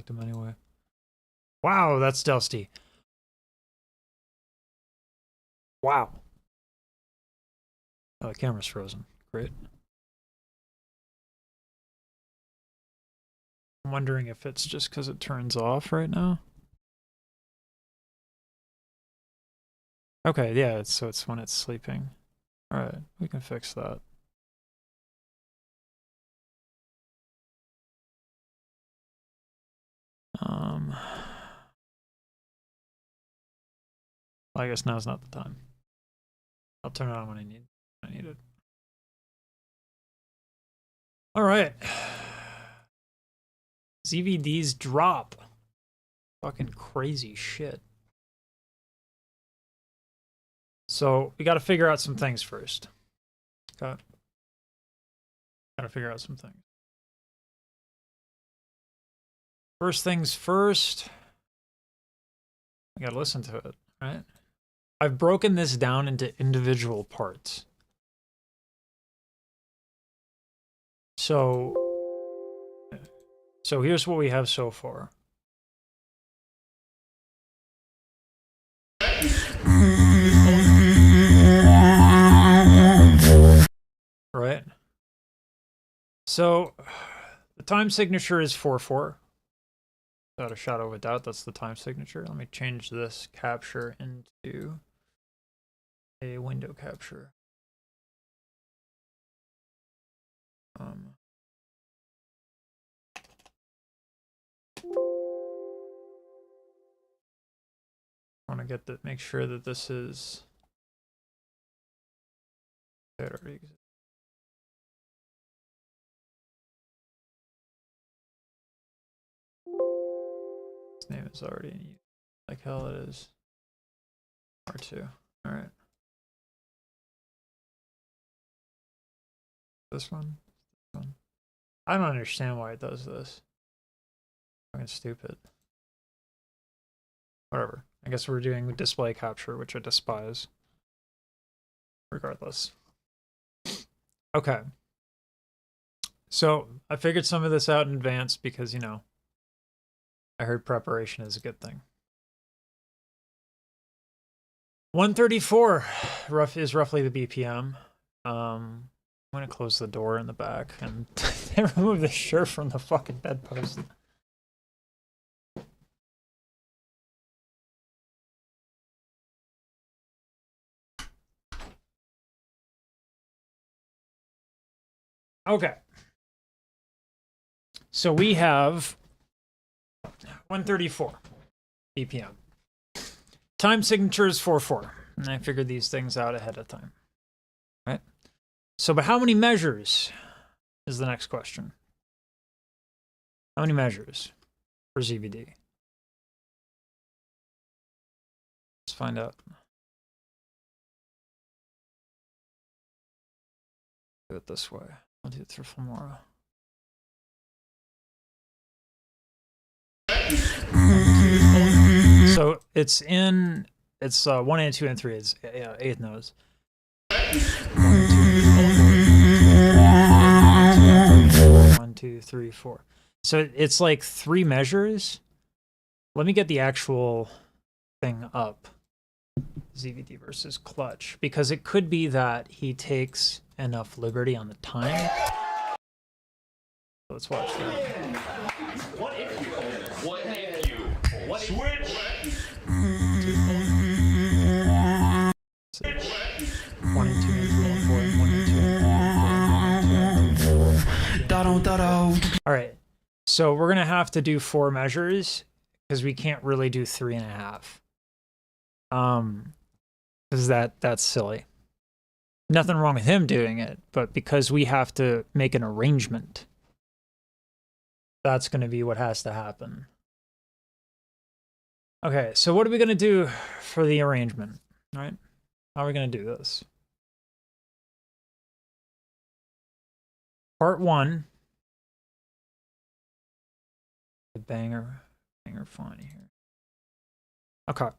liked him anyway. Wow, that's Dusty. Wow. Oh, the camera's frozen. Great. I'm wondering if it's just because it turns off right now. Okay, yeah, so it's when it's sleeping. Alright, we can fix that. I guess now's not the time. I'll turn it on when I need it. Alright. ZVD's drop. Fucking crazy shit. So we gotta figure out some things first. Okay. Gotta figure out some things. First things first. I gotta listen to it, right? I've broken this down into individual parts. So here's what we have so far. Right? So the time signature is 4/4. Without a shadow of a doubt, that's the time signature. Let me change this capture into a window capture. I want to get that. Make sure that this is. It already exists. This name is already in use. Like hell it is. R2. All right. This one. I don't understand why it does this. Fucking stupid. Whatever. I guess we're doing display capture, which I despise. Regardless. Okay. So I figured some of this out in advance because, you know, I heard preparation is a good thing. 134 is roughly the BPM. I'm gonna close the door in the back and remove the shirt from the fucking bedpost. Okay. So we have 134 BPM. Time signature is 4/4. And I figured these things out ahead of time. Right? So, but how many measures is the next question? How many measures for ZVD? Let's find out. Do it this way. I'll do it through Filmora. So it's 1 and 2 and 3. It's 8th notes. 1, 2, 3, 4. So it's like 3 measures. Let me get the actual thing up. ZVD versus Clutch, because it could be that he takes enough liberty on the time. Let's watch that. What if you? What switch? 1 and 2 and 3 and 4 and 1 and 2 and 4 and 4. All right, so we're gonna have to do 4 measures because we can't really do 3.5. Because that's silly. Nothing wrong with him doing it, but because we have to make an arrangement, that's going to be what has to happen. Okay, so what are we going to do for the arrangement, right? How are we going to do this? Part 1. The banger font here. Okay.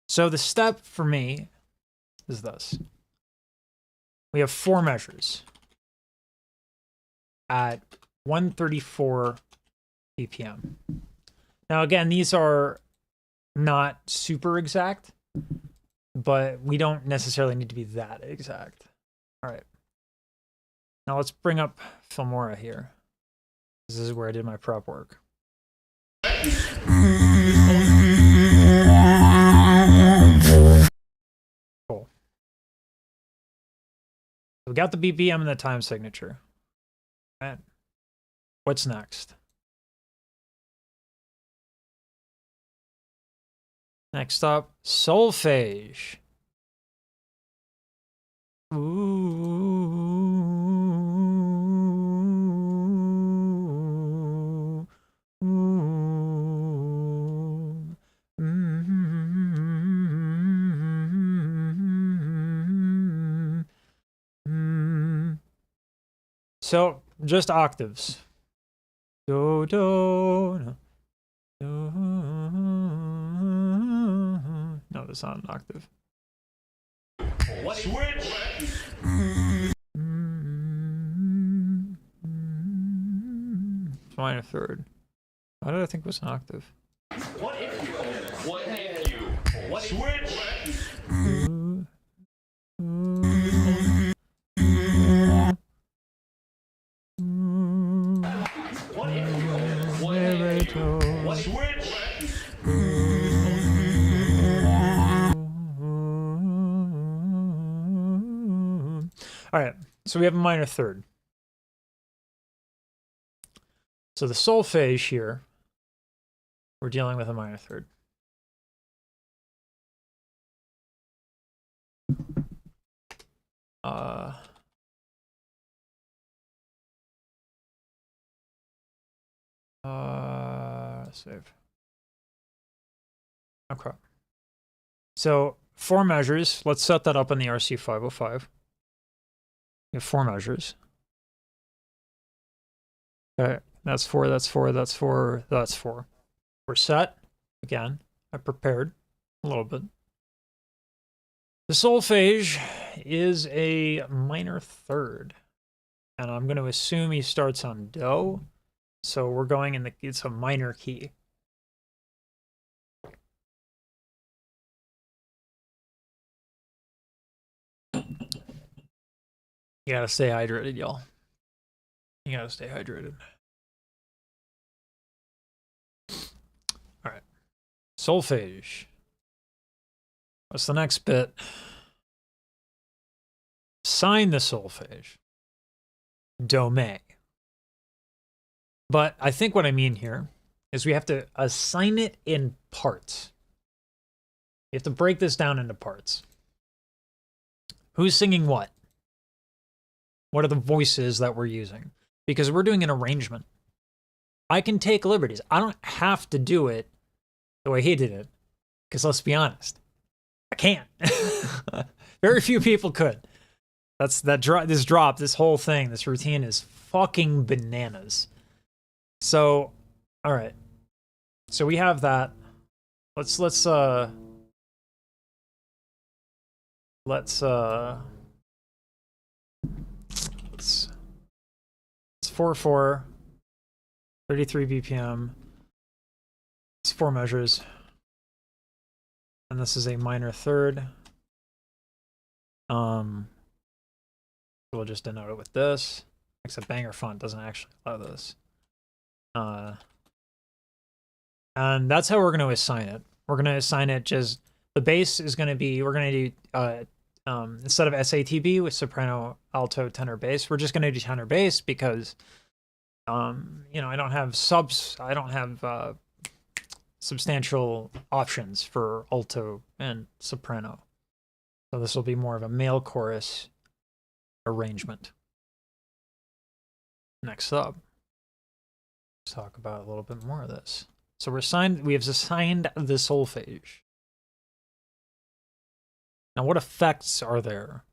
So the step for me is this. We have 4 measures at 134 BPM. Now, again, these are not super exact, but we don't necessarily need to be that exact. All right. Now let's bring up Filmora here. This is where I did my prep work. Cool. We got the BPM and the time signature. All right. What's next? Next up, solfege. Ooh. Ooh. So, just octaves. Do, do, do. No, that's not an octave. Switch. Minor third. Why did I think it was an octave? What if you? What if you? What switch? What if you? What if you? What switch? All right, so we have a minor third. So the solfege here, we're dealing with a minor third. Save. Okay. So 4 measures. Let's set that up in the RC 505. We have 4 measures. Okay, that's 4, that's 4, that's 4, that's 4. We're set. Again, I prepared a little bit. The solfege is a minor third. And I'm going to assume he starts on Do. So we're going in it's a minor key. You gotta stay hydrated, y'all. You gotta stay hydrated. All right. Solfege. What's the next bit? Sign the solfege. Do me. But I think what I mean here is we have to assign it in parts. You have to break this down into parts. Who's singing what? What are the voices that we're using? Because we're doing an arrangement. I can take liberties. I don't have to do it the way he did it. Because let's be honest, I can't. Very few people could. This whole thing, this routine is fucking bananas. So, all right. So we have that. Let's 4/4, 33 BPM. It's 4 measures. And this is a minor third. We'll just denote it with this. Except Banger font doesn't actually allow this. And that's how we're going to assign it. We're going to assign it just, the bass is going to be, we're going to do, instead of SATB with soprano, alto, tenor, bass, we're just going to do tenor bass because, you know, I don't have substantial options for alto and soprano. So this will be more of a male chorus arrangement. Next up, let's talk about a little bit more of this. So we have assigned the solfege. Now, what effects are there,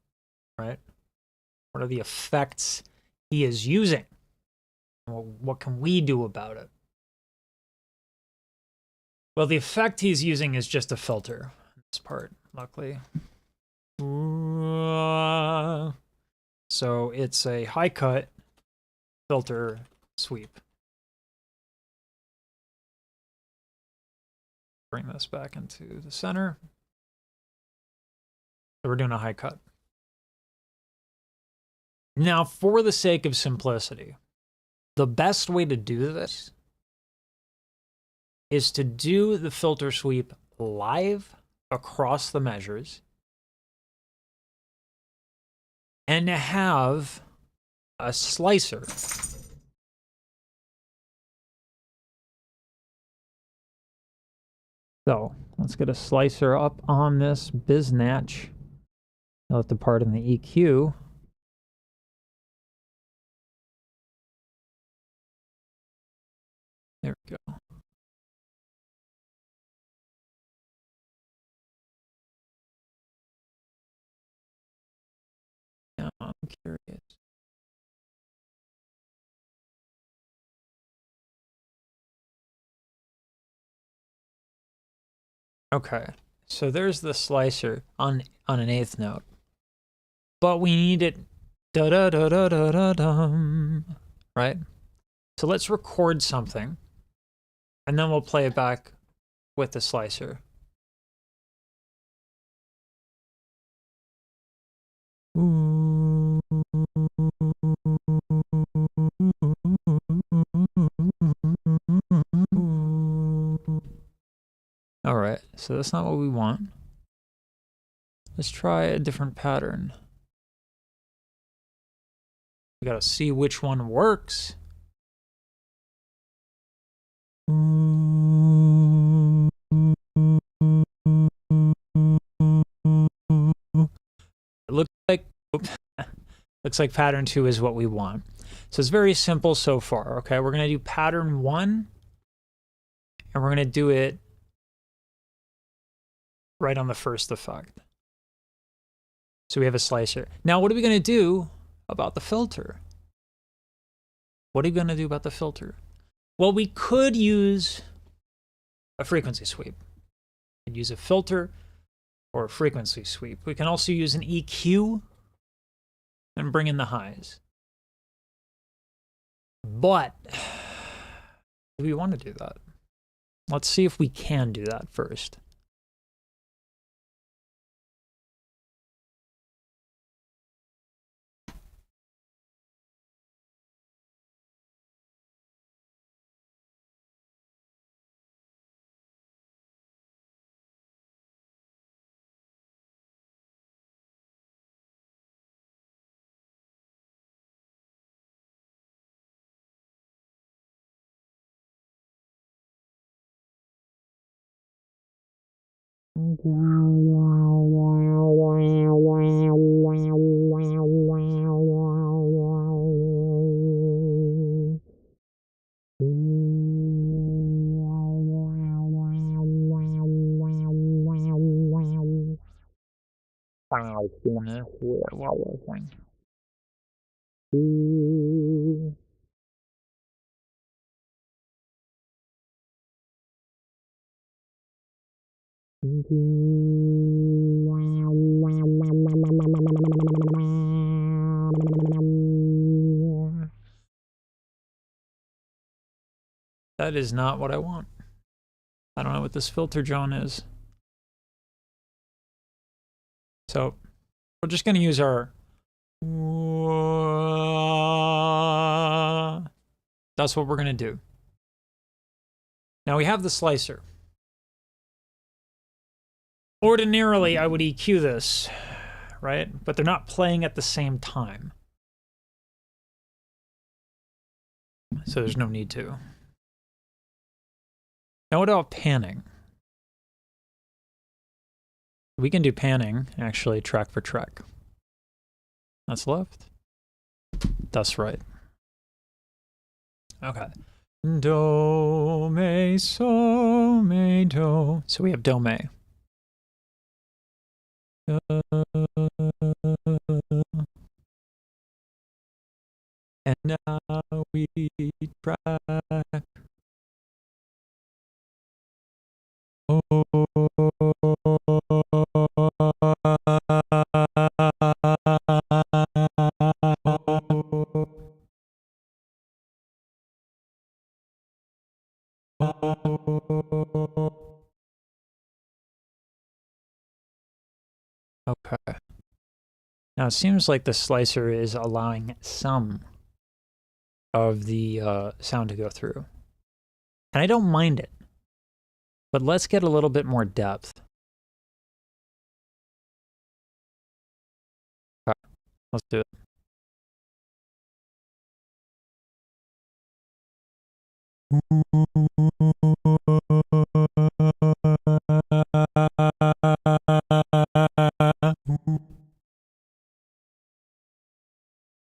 right? What are the effects he is using? Well, what can we do about it? Well, the effect he's using is just a filter. This part, luckily. So it's a high cut filter sweep. Bring this back into the center. So we're doing a high cut. Now, for the sake of simplicity, the best way to do this is to do the filter sweep live across the measures and to have a slicer so let's get a slicer up on this biznatch. I'll have to pardon the EQ. There we go. Now I'm curious. Okay, so there's the slicer on an eighth note, but we need it da da da da da da dum, right? So let's record something, and then we'll play it back with the slicer. Ooh. All right, so that's not what we want. Let's try a different pattern. We gotta see which one works. It looks like, looks like pattern 2 is what we want. So it's very simple so far, okay? We're gonna do pattern 1, and we're gonna do it right on the first effect. So we have a slicer. Now, what are we gonna do about the filter? What are we gonna do about the filter? Well, we could use a frequency sweep. We could use a filter or a frequency sweep. We can also use an EQ and bring in the highs. But do we want to do that? Let's see if we can do that first. That is not what I want. I don't know what this filter John is. So we're just going to use our... That's what we're going to do. Now we have the slicer. Ordinarily, I would EQ this, right? But they're not playing at the same time. So there's no need to. Now what about panning? We can do panning, actually, track for track. That's left. That's right. Okay. Do, me, so, me, do. So we have do, me. And now we track. Okay. Now it seems like the slicer is allowing some of the sound to go through. And I don't mind it. But let's get a little bit more depth. Okay, let's do it.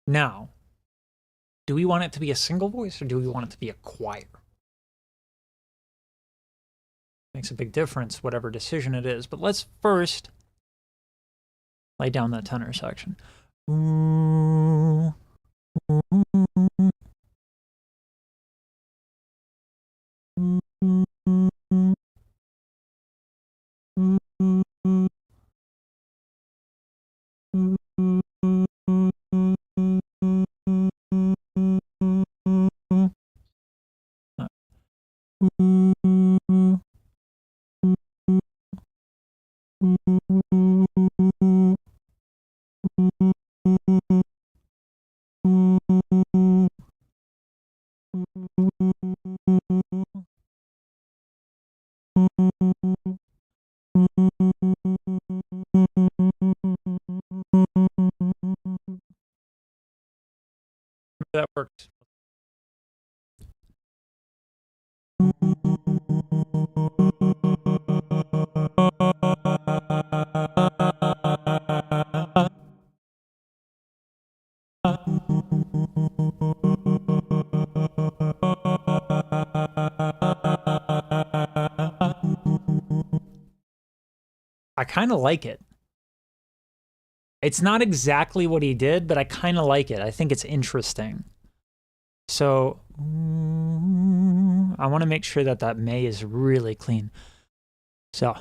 Now, do we want it to be a single voice or do we want it to be a choir? Makes a big difference, whatever decision it is. But let's first lay down that tenor section. That works. I kind of like it. It's not exactly what he did, but I kind of like it. I think it's interesting. So I want to make sure that that May is really clean. So.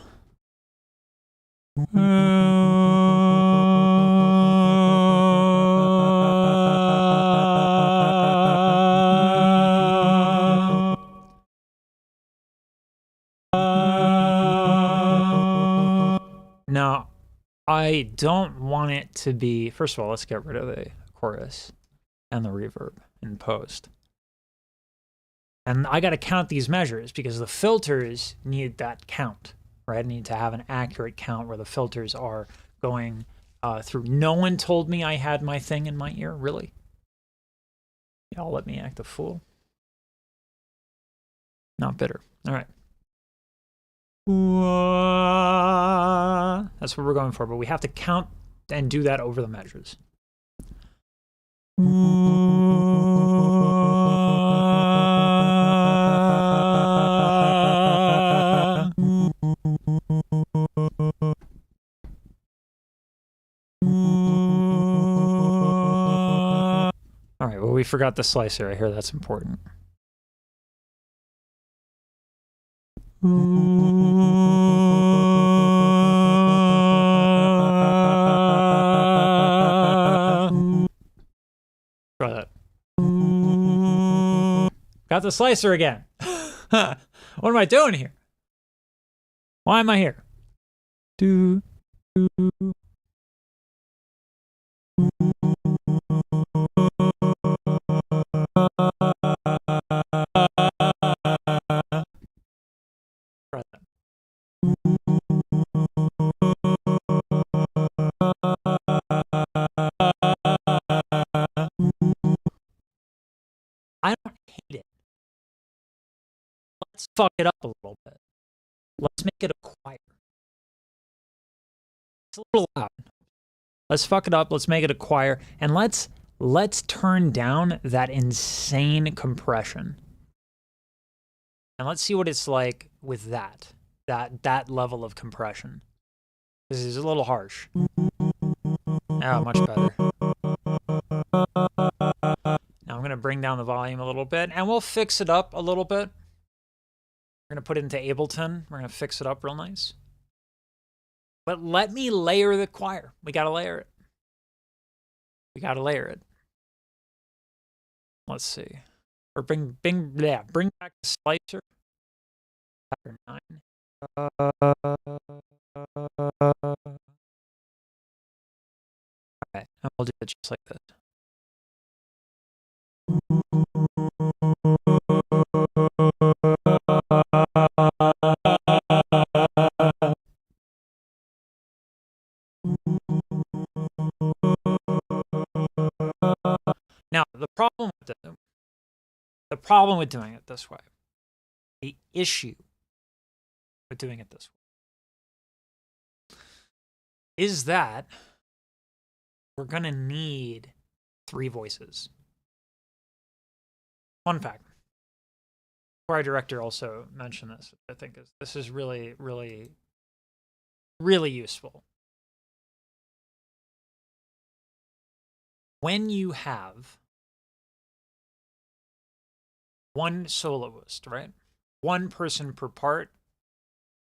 Now, I don't want it to be, first of all, let's get rid of the chorus and the reverb in post. And I got to count these measures because the filters need that count, right? I need to have an accurate count where the filters are going through. No one told me I had my thing in my ear, really? Y'all let me act a fool. Not bitter. All right. That's what we're going for, but we have to count and do that over the measures. All right, well, we forgot the slicer. I hear that's important. Try that. Got the slicer again. What am I doing here? Why am I here? Do. Try that. I don't hate it. Let's fuck it up a little bit. Let's make it a choir. It's a little loud. Let's fuck it up. Let's make it a choir. And let's turn down that insane compression. And let's see what it's like with that level of compression. This is a little harsh. Oh, much better. Now I'm going to bring down the volume a little bit, and we'll fix it up a little bit. We're going to put it into Ableton. We're going to fix it up real nice. But let me layer the choir. We got to layer it. We got to layer it. Let's see. Or bring back the slicer. Pattern 9. do it just like this. Now, the problem with doing it this way, the issue with doing it this way, is that we're going to need 3 voices. Fun fact. Our director also mentioned this. I think this is really, really, really useful. When you have one soloist, right? One person per part,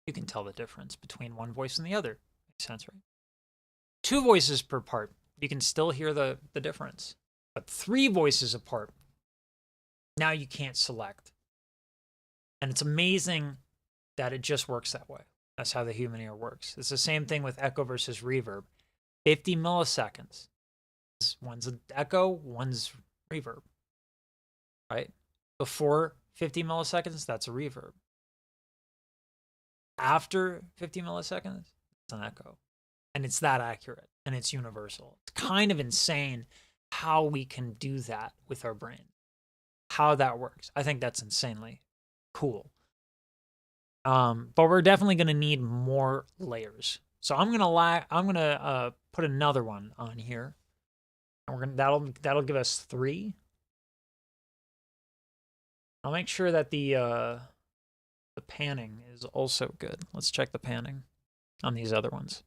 you can tell the difference between one voice and the other. Makes sense, right? 2 voices per part, you can still hear the difference. But 3 voices apart, now you can't select. And it's amazing that it just works that way. That's how the human ear works. It's the same thing with echo versus reverb. 50 milliseconds. One's an echo, one's reverb. Right? Before 50 milliseconds, that's a reverb. After 50 milliseconds, it's an echo. And it's that accurate. And it's universal. It's kind of insane how we can do that with our brain. How that works. I think that's insanely cool. But we're definitely going to need more layers. So I'm gonna put another one on here. And that'll give us 3. I'll make sure that the panning is also good. Let's check the panning on these other ones.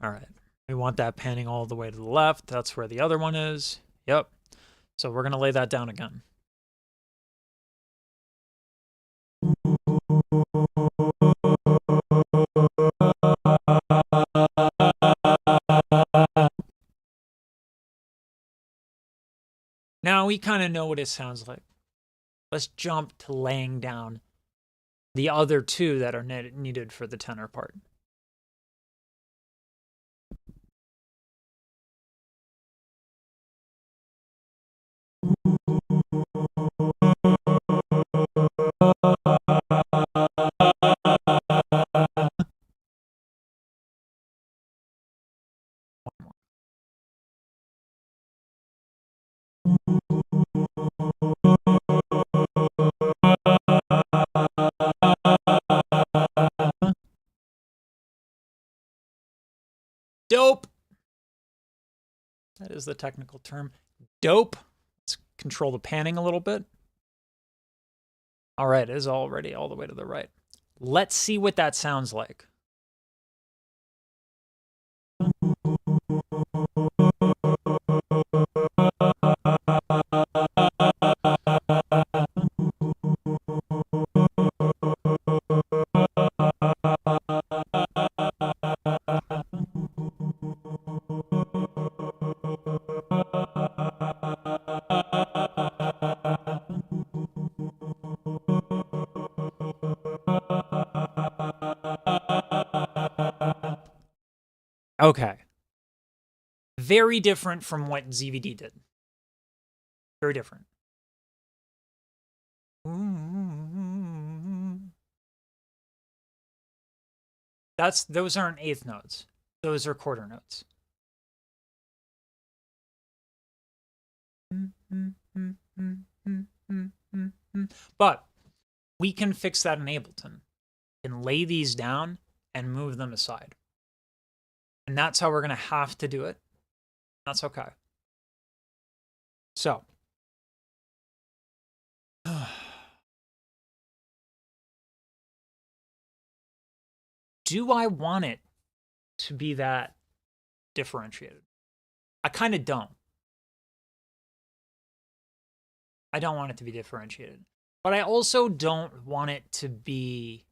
All right. We want that panning all the way to the left. That's where the other one is. Yep. So we're going to lay that down again. Now we kind of know what it sounds like. Let's jump to laying down the other 2 that are needed for the tenor part. Dope. That is the technical term. Dope. Let's control the panning a little bit. All right, it is already all the way to the right. Let's see what that sounds like. Okay. Very different from what ZVD did. Very different. Those aren't 1/8 notes. Those are quarter notes. But we can fix that in Ableton and lay these down and move them aside. And that's how we're going to have to do it. That's okay. So, do I want it to be that differentiated? I kind of don't. I don't want it to be differentiated. But I also don't want it to be...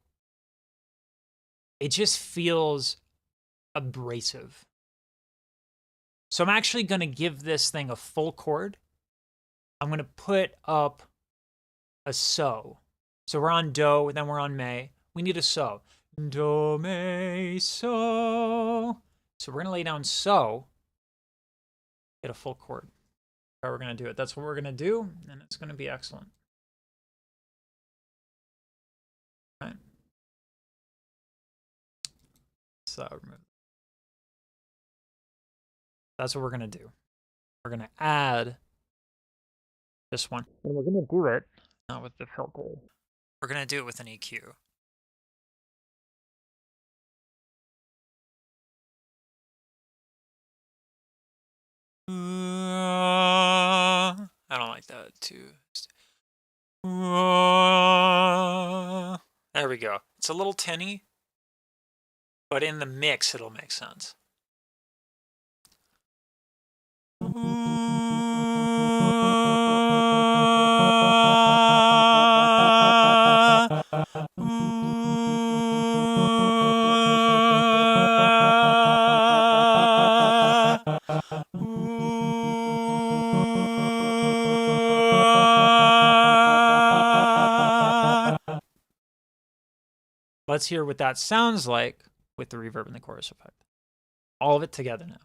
It just feels abrasive So I'm actually going to give this thing a full chord. I'm going to put up a so. So we're on do, then we're on me. We need a so. Do, me, so. So we're going to lay down so, get a full chord. How we're going to do it. That's what we're going to do, and it's going to be excellent. All right. So remove. That's what we're going to do. We're going to add this one. And we're going to do it not with the filter. We're going to do it with an EQ. I don't like that too. There we go. It's a little tinny, but in the mix, it'll make sense. Let's hear what that sounds like with the reverb and the chorus effect. All of it together now.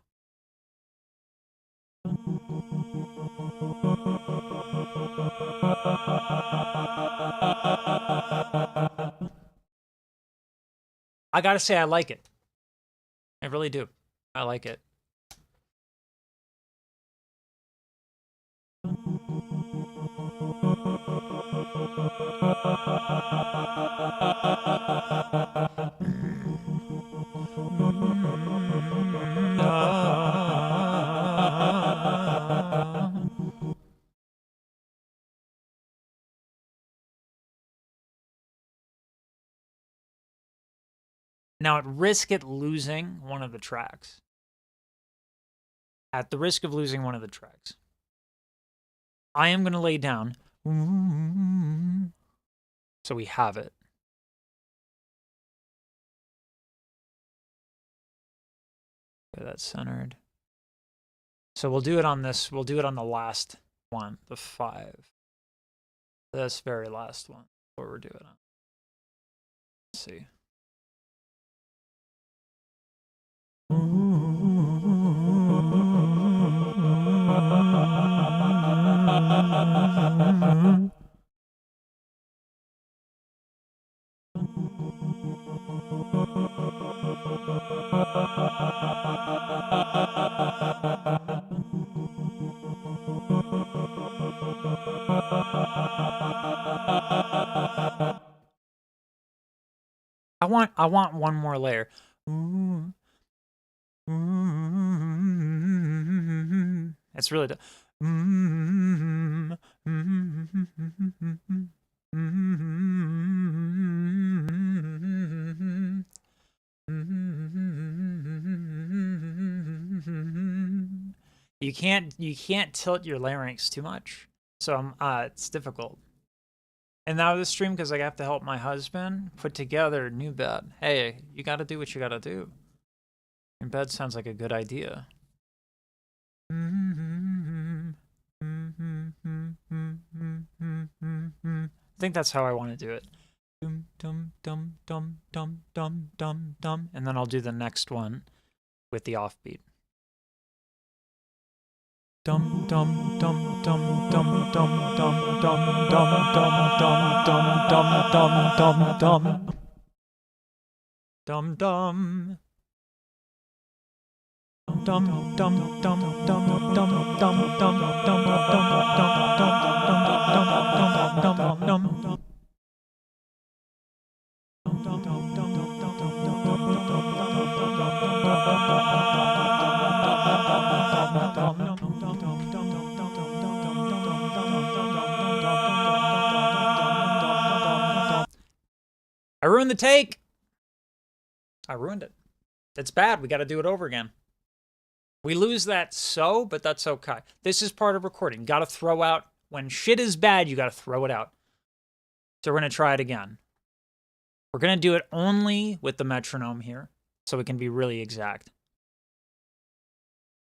I gotta say, I like it. I really do. I like it. Now, at risk at losing one of the tracks, I am going to lay down so we have it. Okay, that's centered. So we'll do it on this. We'll do it on the last one, the 5. This very last one, what we're doing on. Let's see. I want one more layer. It's really you can't tilt your larynx too much. So it's difficult. And now this stream, because I have to help my husband put together new bed. Hey, you got to do what you got to do. Your bed sounds like a good idea. I think that's how I want to do it. Dum dum dum dum dum dum dum dum, and then I'll do the next one with the offbeat. Dum dum dum dum dum dum dum dum dum dum dum dum dum dum dum dum. Dum dum dum dum dum dum dum dum dum I ruined the take. I ruined it. It's bad. We got to do it over again. We lose that so, but that's okay. This is part of recording. Got to throw out. When shit is bad, you got to throw it out. So we're going to try it again. We're going to do it only with the metronome here, so we can be really exact.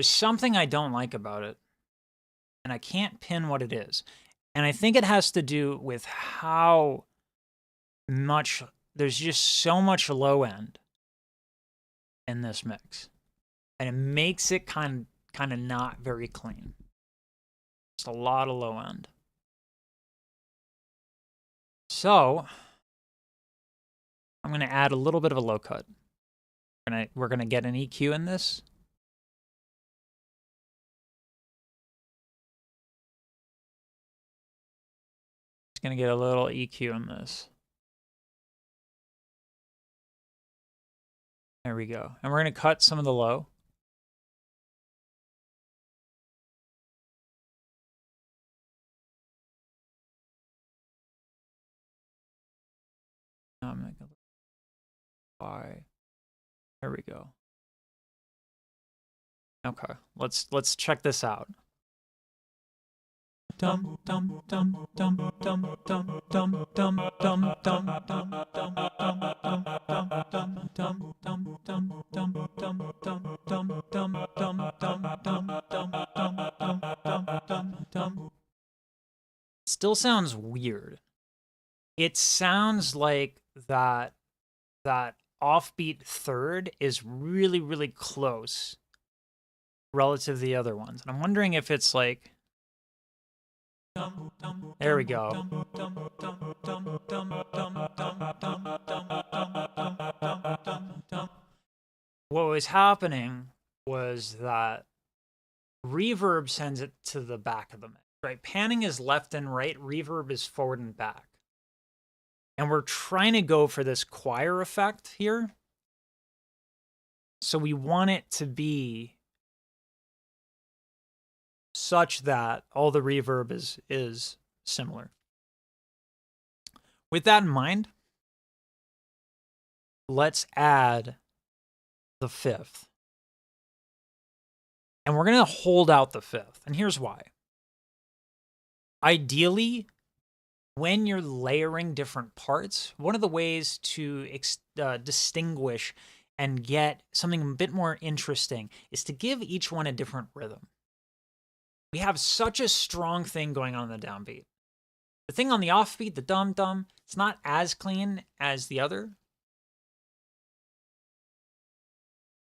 There's something I don't like about it, and I can't pin what it is. And I think it has to do with how much, there's just so much low end in this mix. And it makes it kind of not very clean. Just a lot of low end. So I'm going to add a little bit of a low cut. We're going to get an EQ in this. It's going to get a little EQ in this. There we go. And we're going to cut some of the low. I'm going to go by. There we go. Okay, let's check this out. Dum dum dum dum dum dum dum dum dum dum dum dum still sounds weird. It sounds like that offbeat third is really, really close relative to the other ones. And I'm wondering if it's like, there we go. What was happening was that reverb sends it to the back of the mix, right? Panning is left and right, reverb is forward and back. And we're trying to go for this choir effect here. So we want it to be such that all the reverb is similar. With that in mind, let's add the fifth. And we're going to hold out the fifth. And here's why. Ideally, when you're layering different parts, one of the ways to distinguish and get something a bit more interesting is to give each one a different rhythm. We have such a strong thing going on in the downbeat. The thing on the offbeat, the dum-dum, it's not as clean as the other.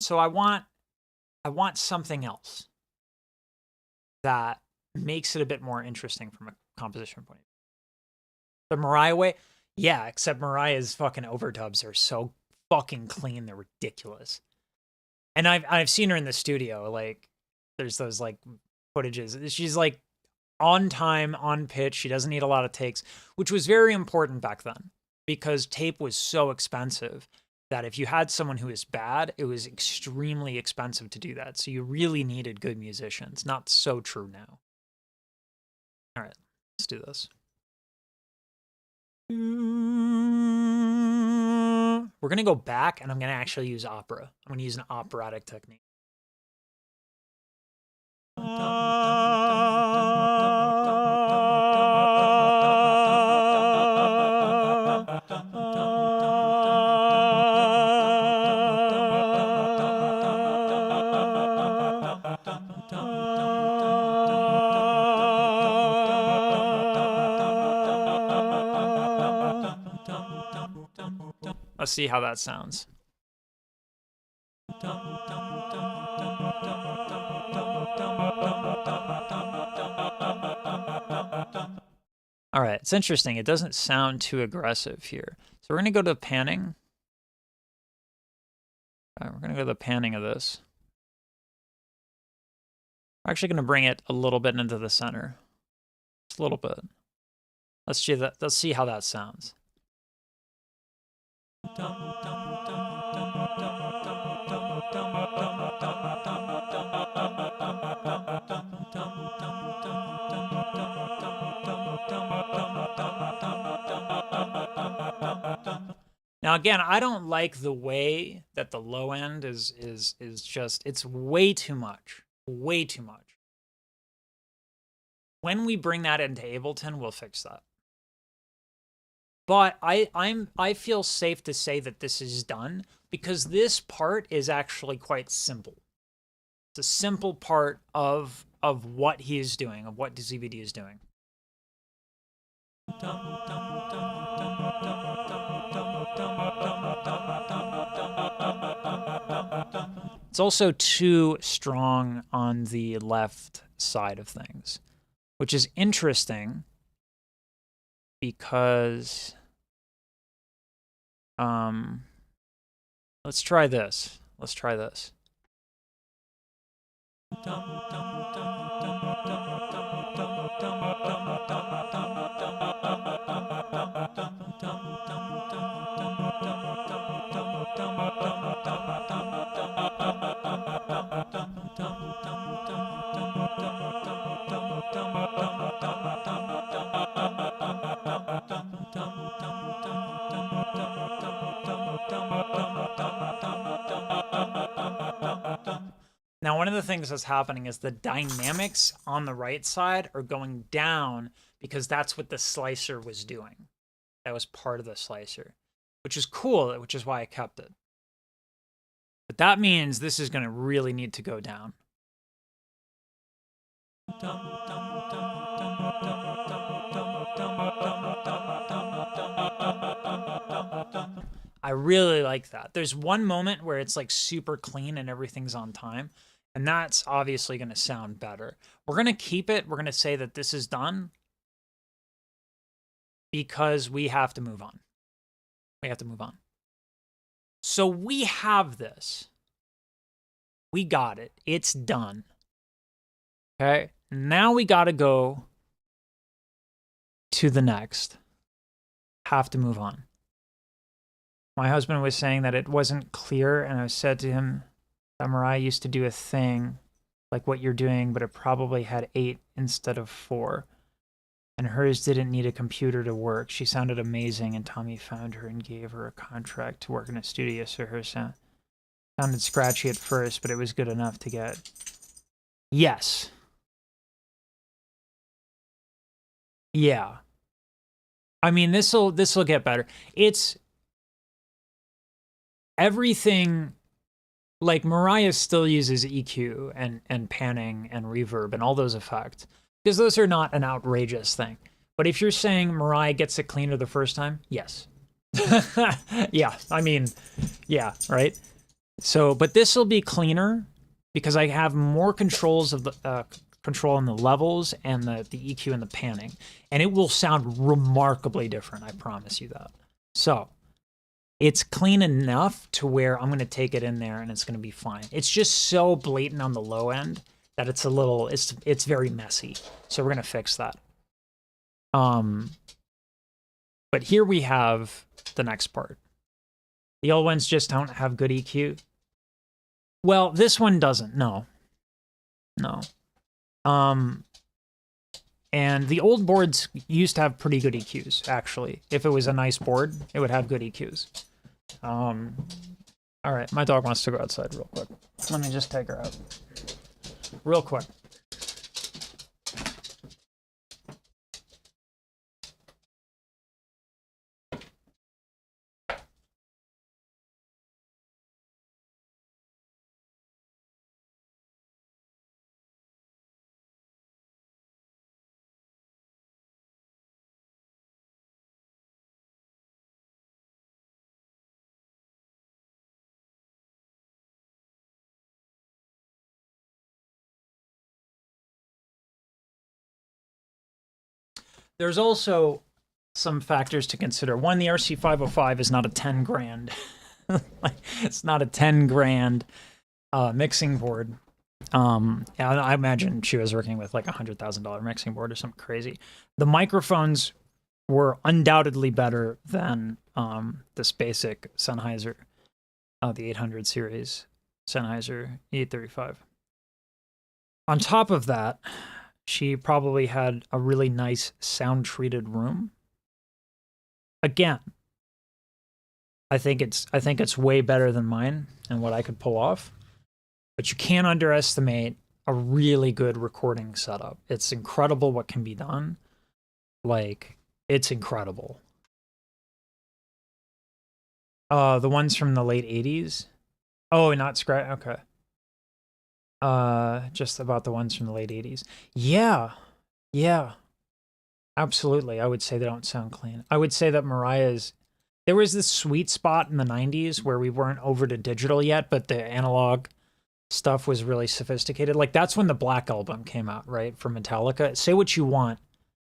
So I want something else that makes it a bit more interesting from a composition point of view. The Mariah way, yeah, except Mariah's fucking overdubs are so fucking clean, they're ridiculous. And I've seen her in the studio, like there's those like footages. She's like on time, on pitch. She doesn't need a lot of takes, which was very important back then because tape was so expensive that if you had someone who is bad, it was extremely expensive to do that. So you really needed good musicians. Not so true now. All right, let's do this. We're going to go back and I'm going to actually use opera. I'm going to use an operatic technique. Let's see how that sounds. All right, it's interesting. It doesn't sound too aggressive here. So we're going to go to panning. All right, we're going to go to the panning of this. We're actually going to bring it a little bit into the center. Just a little bit. Let's see that. Let's see how that sounds. Now again, I don't like the way that the low end is just, it's way too much. Way too much. When we bring that into Ableton, we'll fix that. But I feel safe to say that this is done because this part is actually quite simple. It's a simple part of what he is doing, of what ZVD is doing. It's also too strong on the left side of things, which is interesting because let's try this. Let's try this. Now, one of the things that's happening is the dynamics on the right side are going down because that's what the slicer was doing. That was part of the slicer, which is cool, which is why I kept it. But that means this is going to really need to go down. I really like that. There's one moment where it's like super clean and everything's on time, and that's obviously going to sound better. We're going to keep it. We're going to say that this is done because we have to move on. We have to move on. So we have this. We got it. It's done. Okay. Now we got to go to the next. Have to move on. My husband was saying that it wasn't clear, and I said to him that Mariah used to do a thing like what you're doing, but it probably had 8 instead of 4. And hers didn't need a computer to work. She sounded amazing, and Tommy found her and gave her a contract to work in a studio, so her sound sounded scratchy at first, but it was good enough to get. Yes. Yeah. I mean, this'll get better. It's everything. Like, Mariah still uses EQ and panning and reverb and all those effects, because those are not an outrageous thing. But if you're saying Mariah gets it cleaner the first time, yes. Yeah, I mean, yeah, right? So, but this will be cleaner because I have more controls of the control on the levels and the EQ and the panning. And it will sound remarkably different, I promise you that. So, it's clean enough to where I'm going to take it in there and it's going to be fine. It's just so blatant on the low end that it's a little, it's very messy. So we're going to fix that. But here we have the next part. The old ones just don't have good EQ. Well, this one doesn't. No. And the old boards used to have pretty good EQs, actually. If it was a nice board, it would have good EQs. All right, my dog wants to go outside real quick. Let me just take her out. Real quick. There's also some factors to consider. One, the RC505 is not a 10 grand. It's not a 10 grand mixing board. I imagine she was working with like $100,000 mixing board or something crazy. The microphones were undoubtedly better than this basic Sennheiser, the 800 series Sennheiser E835. On top of that, she probably had a really nice sound-treated room. Again, I think it's way better than mine and what I could pull off. But you can't underestimate a really good recording setup. It's incredible what can be done. Like, it's incredible. The ones from the late 80s. Oh, not scratch. Okay. Just about the ones from the late 80s. Yeah. Yeah. Absolutely. I would say they don't sound clean. I would say that Mariah's, there was this sweet spot in the 90s where we weren't over to digital yet, but the analog stuff was really sophisticated. Like that's when the Black Album came out, right? For Metallica. Say what you want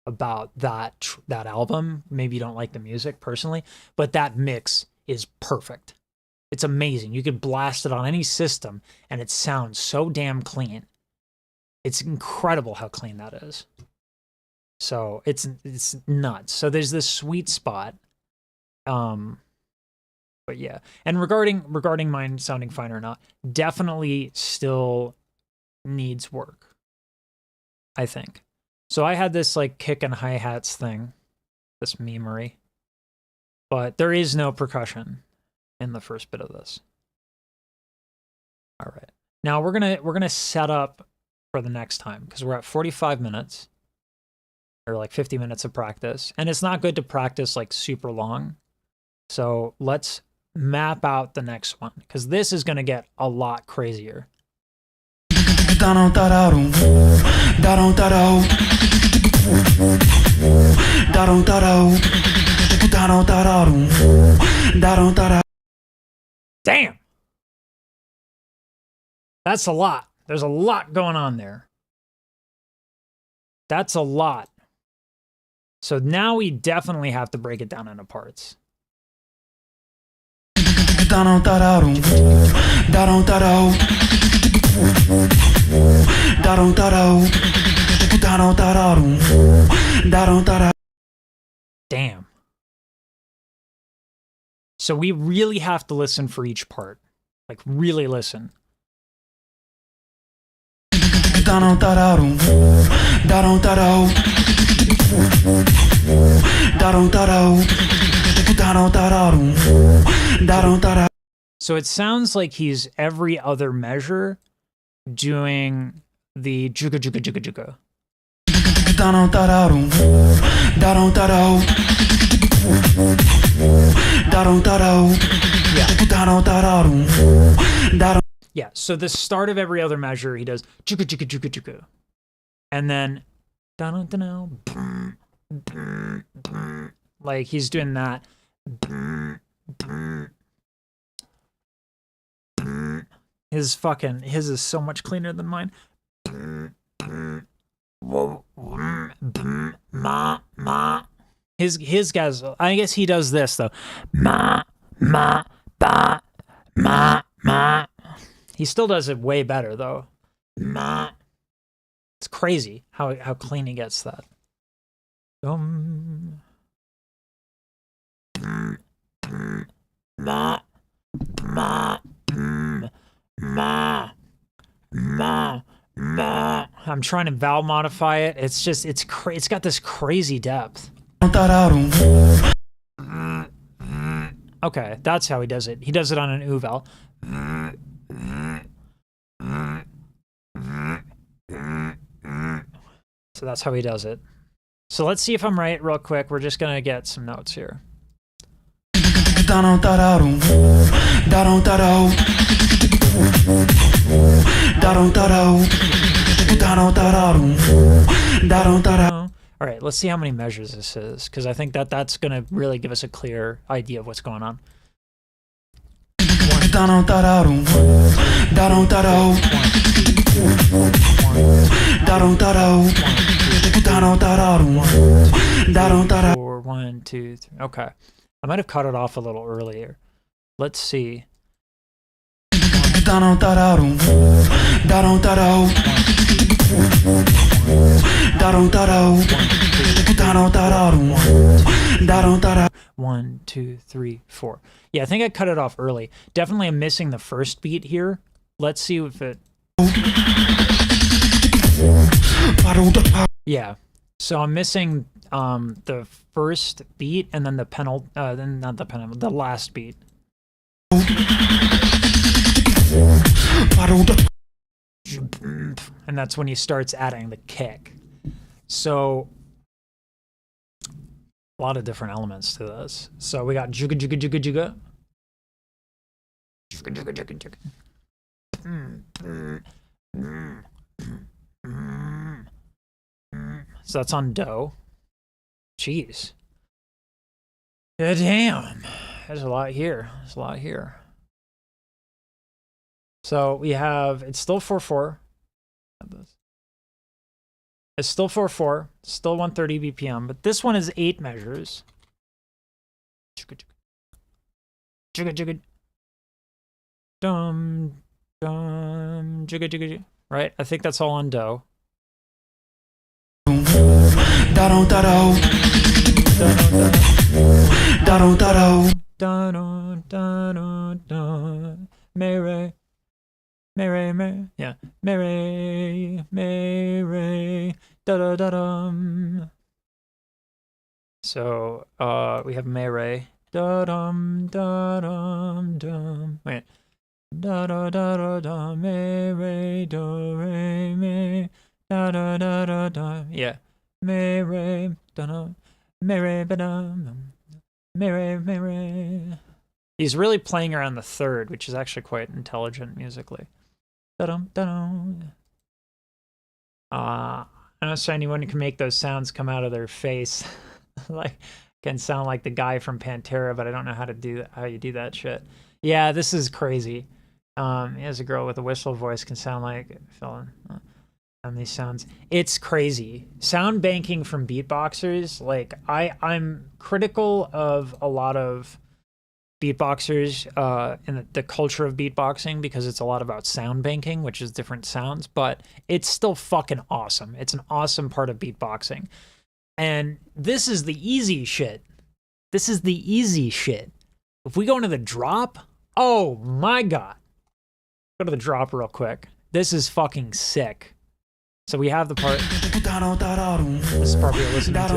about that album. Maybe you don't like the music personally, but that mix is perfect. It's amazing. You could blast it on any system and it sounds so damn clean. It's incredible how clean that is. So it's nuts. So there's this sweet spot. But yeah. And regarding mine sounding fine or not, definitely still needs work, I think. So I had this like kick and hi-hats thing, this memery, but there is no percussion in the first bit of this. All right. Now we're gonna set up for the next time because we're at 45 minutes or like 50 minutes of practice, and it's not good to practice like super long. So let's map out the next one because this is gonna get a lot crazier. Damn! That's a lot. There's a lot going on there. That's a lot. So now we definitely have to break it down into parts. Damn. So we really have to listen for each part. Like, really listen. So it sounds like he's every other measure doing the juga juga juga juga. Yeah, so the start of every other measure, he does juga juga juga juga. And then like he's doing that. His is so much cleaner than mine. His guys, I guess he does this though. Ma ma ba ma ma. He still does it way better though. Ma. It's crazy how clean he gets that. Ma ma ma ma ma. I'm trying to vowel modify it. It's just it's got this crazy depth. Okay, that's how he does it. He does it on an U vowel. So that's how he does it. So let's see if I'm right real quick. We're just gonna get some notes here. All right, let's see how many measures this is, because I think that's gonna really give us a clear idea of what's going on. Four, 1, 2, 3. Okay, I might have cut it off a little earlier. Let's see. One, 2, 3, 4. Yeah, I think I cut it off early. Definitely I'm missing the first beat here. Let's see if it... Yeah. So I'm missing the first beat and then the the last beat. And that's when he starts adding the kick. So a lot of different elements to this. So we got juga juga juga juga. Juga juga juga juga. So that's on do. Jeez. Yeah, damn. There's a lot here. There's a lot here. So we have, it's still 4/4. It's still 4/4, still 130 BPM, but this one is 8 measures. Jigga jigga. Dum dum jigga jigga. Right? I think that's all on do. Mere. Yeah. Mere. Da-da-da-dum. So, we have mere. Da-dum, da-dum, dum. Wait. Da-da-da-da-dum, mere, do, re, me. Da-da-da-da-dum. Yeah. Mere, da-dum, mere, ba-dum. Mere, mere. He's really playing around the third, which is actually quite intelligent musically. Da-dum, da-dum. I don't know anyone can make those sounds come out of their face. Like, can sound like the guy from Pantera, but I don't know how to do how you do that shit. Yeah, this is crazy. As a girl with a whistle voice can sound like on these sounds. It's crazy. Sound banking from beatboxers, like I'm critical of a lot of beatboxers in the culture of beatboxing because it's a lot about sound banking, which is different sounds, but it's still fucking awesome. It's an awesome part of beatboxing. And this is the easy shit. This is the easy shit. If we go into the drop, oh my God. Go to the drop real quick. This is fucking sick. So we have the part. This is part we're listening to.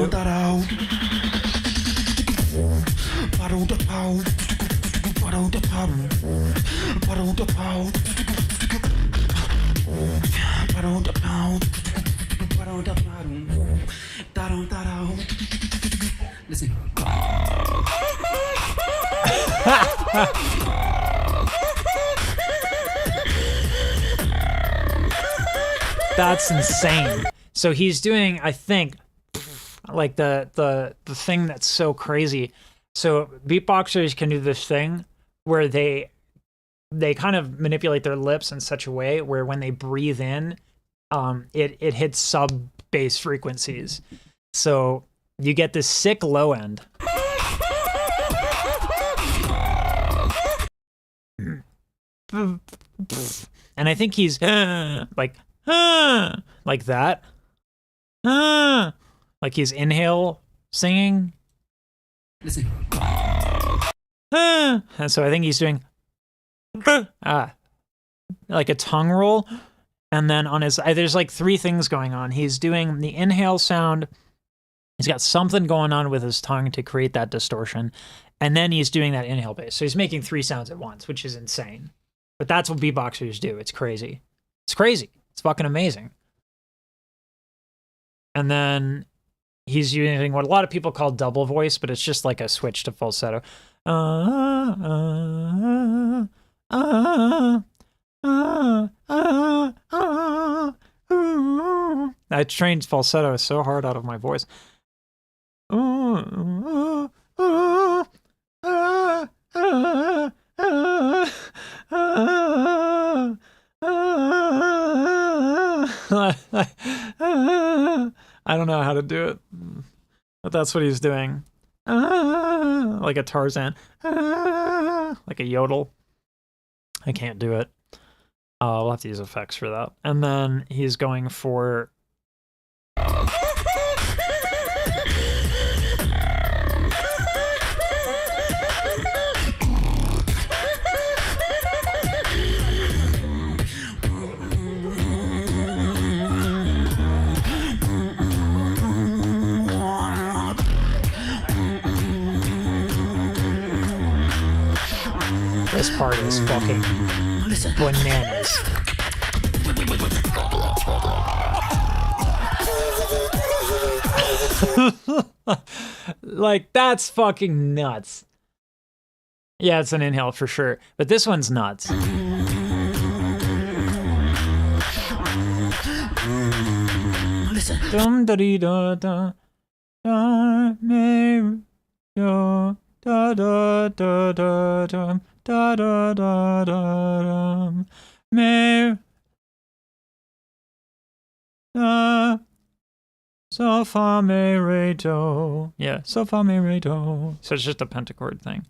Listen. That's insane. So he's doing, I think, like the thing that's so crazy. So beatboxers can do this thing where they kind of manipulate their lips in such a way where when they breathe in, it hits sub bass frequencies. So you get this sick low end. And I think he's like that. Like he's inhale singing. Listen. And so I think he's doing like a tongue roll. And then on his, there's like 3 things going on. He's doing the inhale sound. He's got something going on with his tongue to create that distortion. And then he's doing that inhale bass. So he's making 3 sounds at once, which is insane. But that's what beatboxers do. It's crazy. It's crazy. It's fucking amazing. And then he's using what a lot of people call double voice, but it's just like a switch to falsetto. I trained falsetto so hard out of my voice. I don't know how to do it, but that's what he's doing. Like a Tarzan, like a yodel. I can't do it. We'll have to use effects for that. And then he's going for this part is fucking bananas. Like, that's fucking nuts. Yeah, it's an inhale for sure, but this one's nuts. Dum da dee da da da me da da da da da dum da da da da dum me da so fa me re do. Yeah, so fa me re do. So it's just a pentachord thing.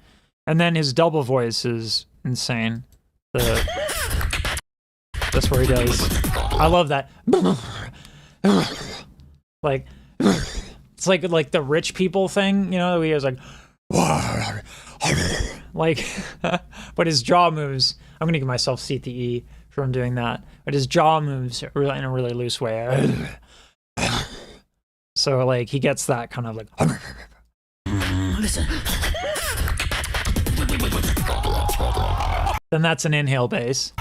And then his double voice is insane. That's where he does. I love that. Like, it's like the rich people thing, you know, he has like, but his jaw moves. I'm gonna give myself CTE from doing that. But his jaw moves in a really loose way. So like he gets that kind of like. Listen. Then that's an inhale bass.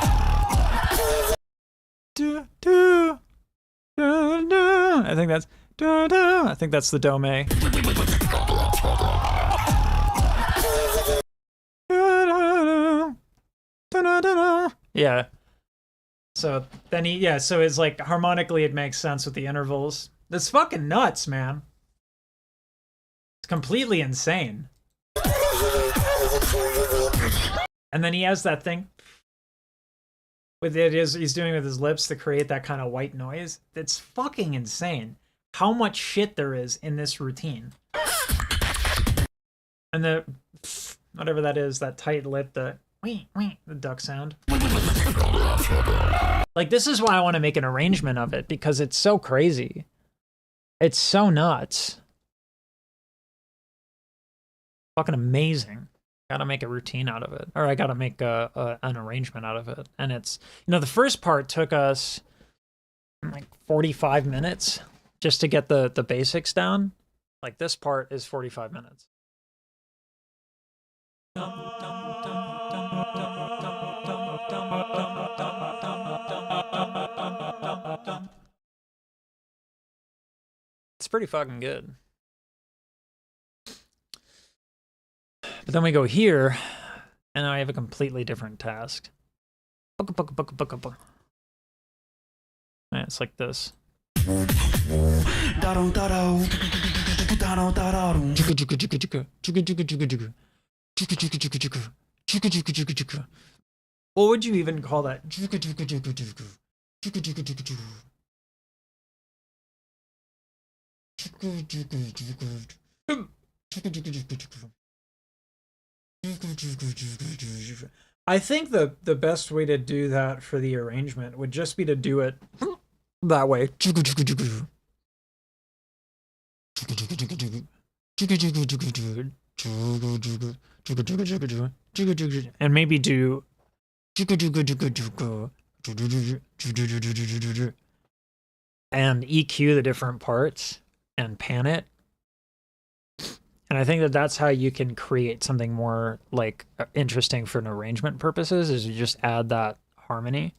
I think that's I think that's the do me. Yeah. So then so it's like harmonically it makes sense with the intervals. That's fucking nuts, man. It's completely insane. And then he has that thing with he's doing with his lips to create that kind of white noise. It's fucking insane how much shit there is in this routine. And the whatever that is, that tight lip, the duck sound. Like, this is why I want to make an arrangement of it, because it's so crazy. It's so nuts. Fucking amazing. Gotta make a routine out of it, or I gotta make an arrangement out of it. And it's, you know, the first part took us like 45 minutes just to get the basics down. Like, this part is 45 minutes. It's pretty fucking good. But then we go here, and I have a completely different task. Yeah, it's like this. What would you even call that? I think the best way to do that for the arrangement would just be to do it that way. And maybe do and EQ the different parts and pan it. And I think that's how you can create something more like interesting for an arrangement purposes, is you just add that harmony.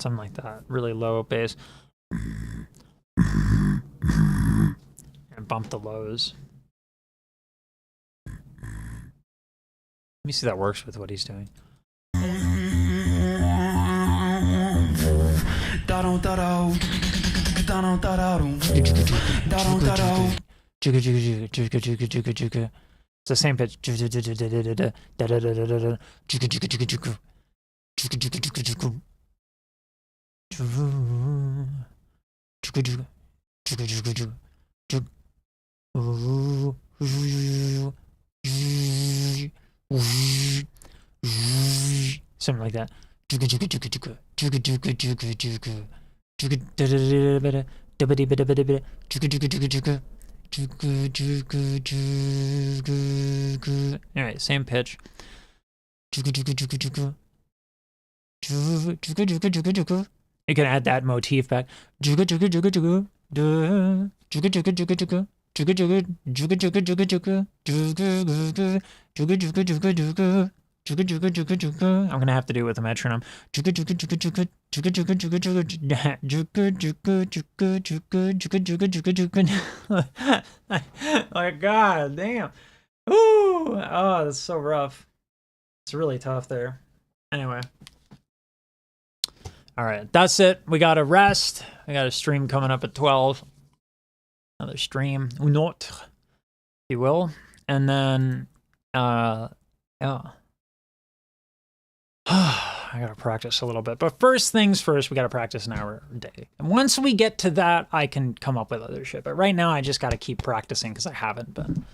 Something like that, really low bass. And bump the lows. Let me see if that works with what he's doing. It's the same pitch. Something like that. All right, same pitch. You can add that motif back. I'm gonna have to do it with a metronome. Like, god damn. Ooh, oh, that's so rough. It's really tough there. Anyway. All right, that's it. We got to rest. We got a stream coming up at 12. Another stream, une autre, if you will. And then, yeah. I gotta practice a little bit. But first things first, we gotta practice an hour a day. And once we get to that, I can come up with other shit. But right now, I just gotta keep practicing because I haven't been.